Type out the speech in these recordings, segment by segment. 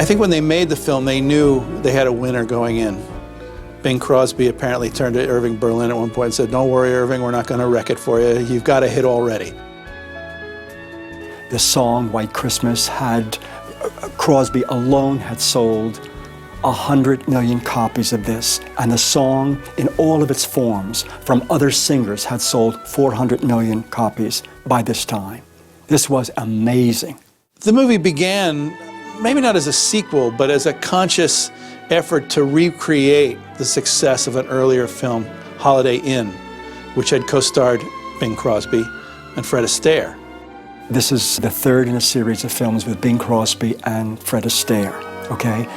I think when they made the film, they knew they had a winner going in. Bing Crosby apparently turned to Irving Berlin at one point and said, "Don't worry, Irving, we're not going to wreck it for you. You've got a hit already." The song White Christmas had, Crosby alone had sold 100 million copies of this, and the song in all of its forms from other singers had sold 400 million copies by this time. This was amazing. The movie began, maybe not as a sequel, but as a conscious effort to recreate the success of an earlier film, Holiday Inn, which had co-starred Bing Crosby and Fred Astaire. This is the third in a series of films with Bing Crosby and Fred Astaire, okay?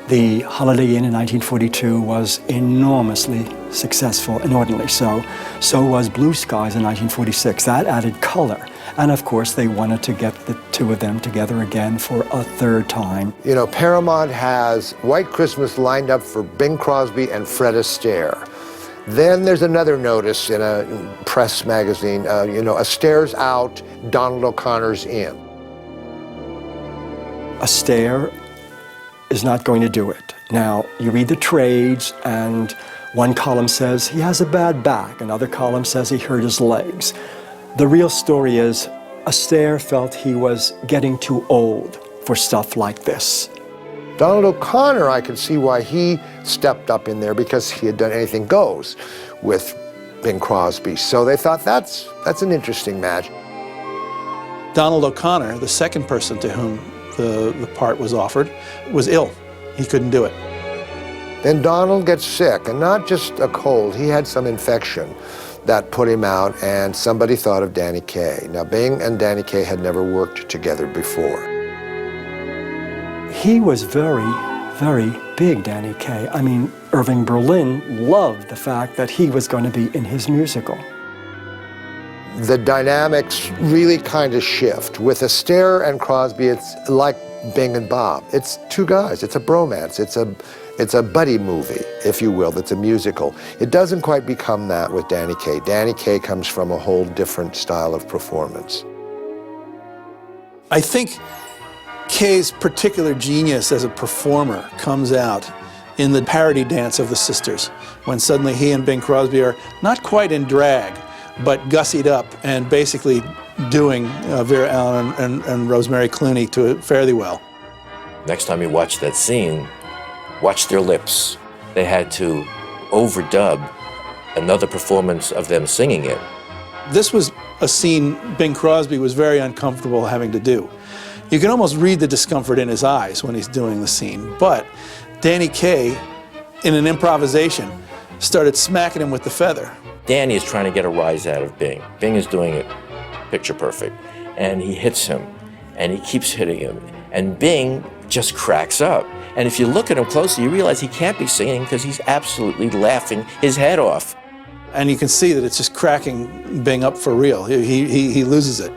The Holiday Inn in 1942 was enormously successful, inordinately so. So was Blue Skies in 1946. That added color. And of course, they wanted to get the two of them together again for a third time. You know, Paramount has White Christmas lined up for Bing Crosby and Fred Astaire. Then there's another notice in a press magazine, Astaire's out, Donald O'Connor's in. Astaire is not going to do it. Now, you read the trades, and one column says he has a bad back, another column says he hurt his legs. The real story is Astaire felt he was getting too old for stuff like this. Donald O'Connor, I could see why he stepped up in there, because he had done Anything Goes with Bing Crosby. So they thought that's an interesting match. Donald O'Connor, the second person to whom the part was offered, was ill. He couldn't do it. Then Donald gets sick, and not just a cold, he had some infection that put him out, and somebody thought of Danny Kaye. Now, Bing and Danny Kaye had never worked together before. He was very, very big, Danny Kaye. I mean, Irving Berlin loved the fact that he was going to be in his musical. The dynamics really kind of shift. With Astaire and Crosby, it's like Bing and Bob. It's two guys, it's a bromance, it's a buddy movie, if you will, that's a musical. It doesn't quite become that with Danny Kaye. Danny Kaye comes from a whole different style of performance. I think Kaye's particular genius as a performer comes out in the parody dance of the sisters, when suddenly he and Bing Crosby are not quite in drag, but gussied up and basically doing Vera Allen and Rosemary Clooney to it fairly well. Next time you watch that scene, watch their lips. They had to overdub another performance of them singing it. This was a scene Bing Crosby was very uncomfortable having to do. You can almost read the discomfort in his eyes when he's doing the scene, but Danny Kaye, in an improvisation, started smacking him with the feather. Danny is trying to get a rise out of Bing. Bing is doing it picture perfect, and he hits him, and he keeps hitting him, and Bing just cracks up. And if you look at him closely, you realize he can't be singing because he's absolutely laughing his head off. And you can see that it's just cracking Bing up for real. He loses it,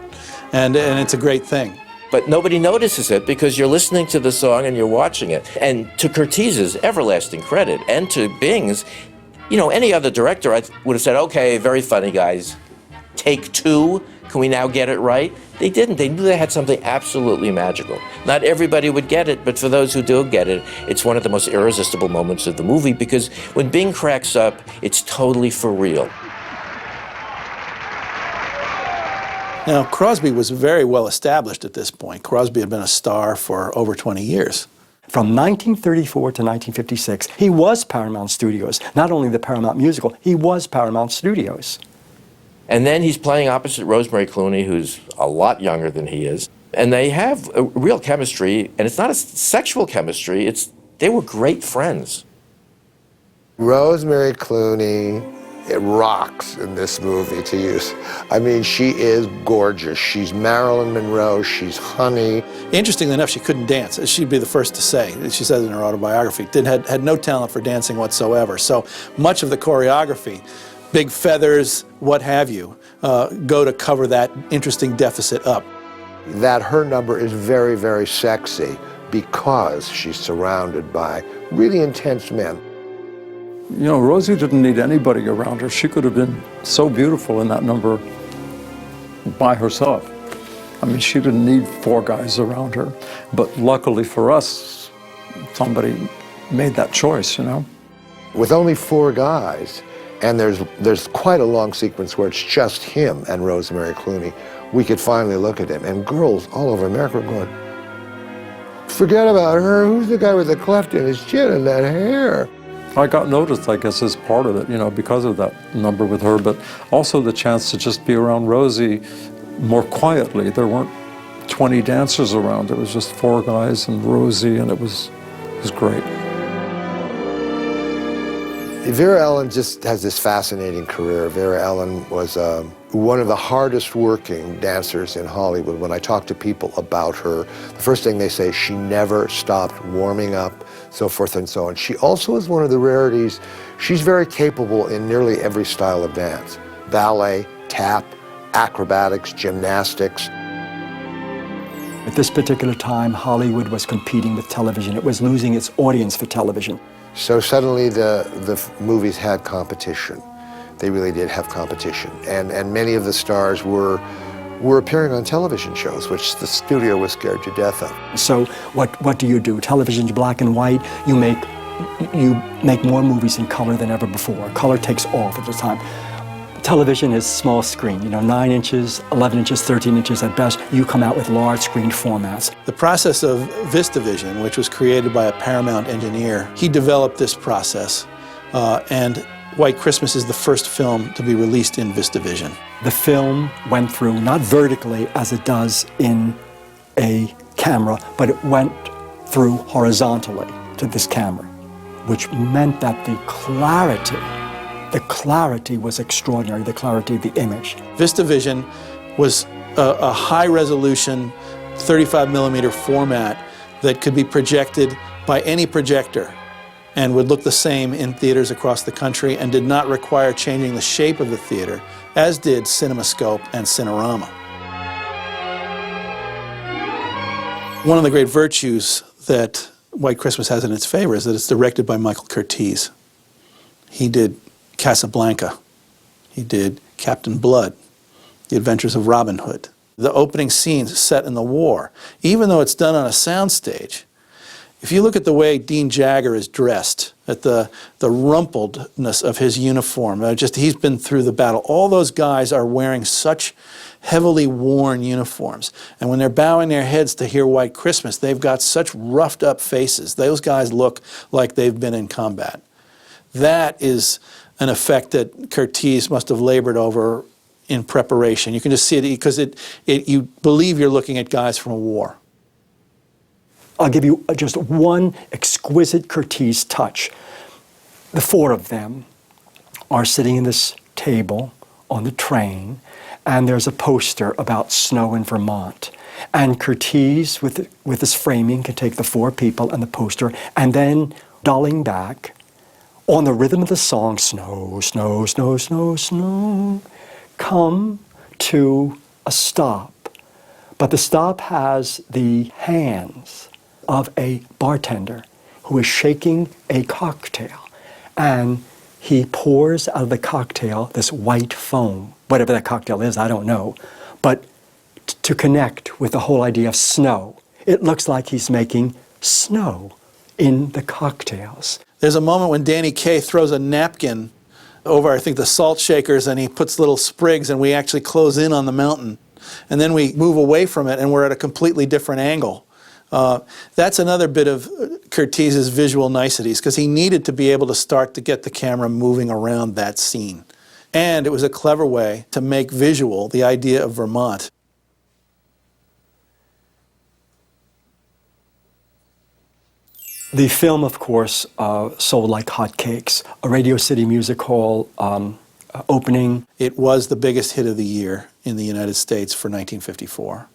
and it's a great thing. But nobody notices it because you're listening to the song and you're watching it. And to Curtiz's everlasting credit, and to Bing's, any other director would have said, okay, very funny, guys. Take two, can we now get it right? They didn't. They knew they had something absolutely magical. Not everybody would get it, but for those who do get it, it's one of the most irresistible moments of the movie, because when Bing cracks up, it's totally for real. Now, Crosby was very well established at this point. Crosby had been a star for over 20 years. From 1934 to 1956, he was Paramount Studios. Not only the Paramount Musical, he was Paramount Studios. And then he's playing opposite Rosemary Clooney, who's a lot younger than he is. And they have a real chemistry, and it's not a sexual chemistry, they were great friends. Rosemary Clooney, it rocks in this movie to use. I mean, she is gorgeous. She's Marilyn Monroe, she's honey. Interestingly enough, she couldn't dance. She'd be the first to say. She says in her autobiography, had no talent for dancing whatsoever. So much of the choreography, big feathers, what have you, go to cover that interesting deficit up. That her number is very, very sexy because she's surrounded by really intense men. Rosie didn't need anybody around her. She could have been so beautiful in that number by herself. I mean, she didn't need four guys around her. But luckily for us, somebody made that choice, you know? With only 4 guys, and there's quite a long sequence where it's just him and Rosemary Clooney, we could finally look at him. And girls all over America were going, forget about her, who's the guy with the cleft in his chin and that hair? I got noticed, I guess, as part of it, you know, because of that number with her, but also the chance to just be around Rosie more quietly. There weren't 20 dancers around. It was just 4 guys and Rosie, and it was great. Vera Ellen just has this fascinating career. Vera Ellen was one of the hardest working dancers in Hollywood. When I talk to people about her, the first thing they say is she never stopped warming up, so forth and so on. She also is one of the rarities. She's very capable in nearly every style of dance. Ballet, tap, acrobatics, gymnastics. At this particular time, Hollywood was competing with television. It was losing its audience for television. So suddenly the movies had competition. They really did have competition. And many of the stars were appearing on television shows, which the studio was scared to death of. So what do? Television's black and white. You make more movies in color than ever before. Color takes off at the time. Television is small screen, 9 inches, 11 inches, 13 inches at best. You come out with large screen formats. The process of VistaVision, which was created by a Paramount engineer, he developed this process, and White Christmas is the first film to be released in VistaVision. The film went through, not vertically as it does in a camera, but it went through horizontally to this camera, which meant that the clarity was extraordinary, the clarity of the image. VistaVision was a high-resolution 35mm format that could be projected by any projector and would look the same in theaters across the country and did not require changing the shape of the theater, as did CinemaScope and Cinerama. One of the great virtues that White Christmas has in its favor is that it's directed by Michael Curtiz. He did Casablanca. He did Captain Blood, The Adventures of Robin Hood. The opening scenes set in the war, even though it's done on a soundstage, if you look at the way Dean Jagger is dressed, at the rumpledness of his uniform, he's been through the battle. All those guys are wearing such heavily worn uniforms. And when they're bowing their heads to hear White Christmas, they've got such roughed up faces. Those guys look like they've been in combat. That is an effect that Curtiz must have labored over in preparation. You can just see it because you believe you're looking at guys from a war. I'll give you just one exquisite Curtiz touch. The 4 of them are sitting in this table on the train, and there's a poster about snow in Vermont. And Curtiz, with his framing, can take the 4 people and the poster, and then dolling back, on the rhythm of the song, snow, snow, snow, snow, snow, come to a stop. But the stop has the hands of a bartender who is shaking a cocktail. And he pours out of the cocktail this white foam, whatever that cocktail is, I don't know. But to connect with the whole idea of snow, it looks like he's making snow in the cocktails. There's a moment when Danny Kaye throws a napkin over, I think, the salt shakers, and he puts little sprigs, and we actually close in on the mountain. And then we move away from it, and we're at a completely different angle. That's another bit of Curtiz's visual niceties, because he needed to be able to start to get the camera moving around that scene. And it was a clever way to make visual the idea of Vermont. The film, of course, sold like hotcakes. A Radio City Music Hall opening. It was the biggest hit of the year in the United States for 1954.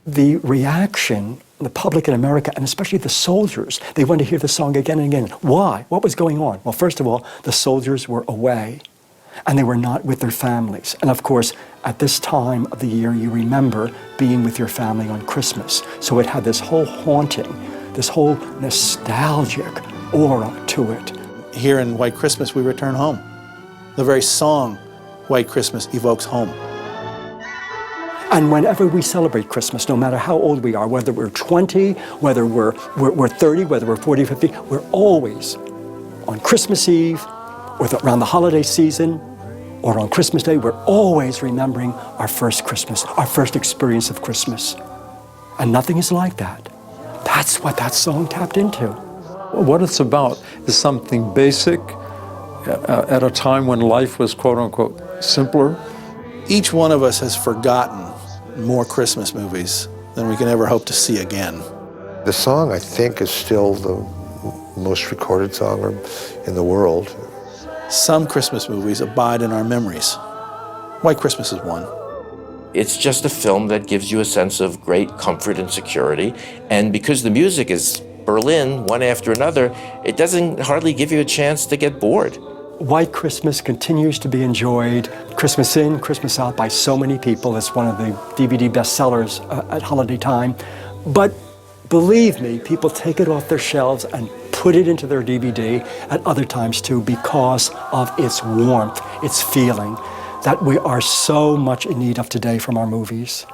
The reaction, the public in America, and especially the soldiers, they wanted to hear the song again and again. Why? What was going on? Well, first of all, the soldiers were away, and they were not with their families. And of course, at this time of the year, you remember being with your family on Christmas. So it had this whole haunting, this whole nostalgic aura to it. Here in White Christmas, we return home. The very song, White Christmas, evokes home. And whenever we celebrate Christmas, no matter how old we are, whether we're 20, whether we're 30, whether we're 40, 50, we're always on Christmas Eve, or around the holiday season, or on Christmas Day, we're always remembering our first Christmas, our first experience of Christmas. And nothing is like that. That's what that song tapped into. What it's about is something basic at a time when life was, quote unquote, simpler. Each one of us has forgotten more Christmas movies than we can ever hope to see again. The song, I think, is still the most recorded song in the world. Some Christmas movies abide in our memories. White Christmas is one. It's just a film that gives you a sense of great comfort and security. And because the music is Berlin, one after another, it doesn't hardly give you a chance to get bored. White Christmas continues to be enjoyed Christmas in, Christmas out by so many people. It's one of the DVD bestsellers at holiday time. But believe me, people take it off their shelves and put it into their DVD at other times too because of its warmth, its feeling that we are so much in need of today from our movies.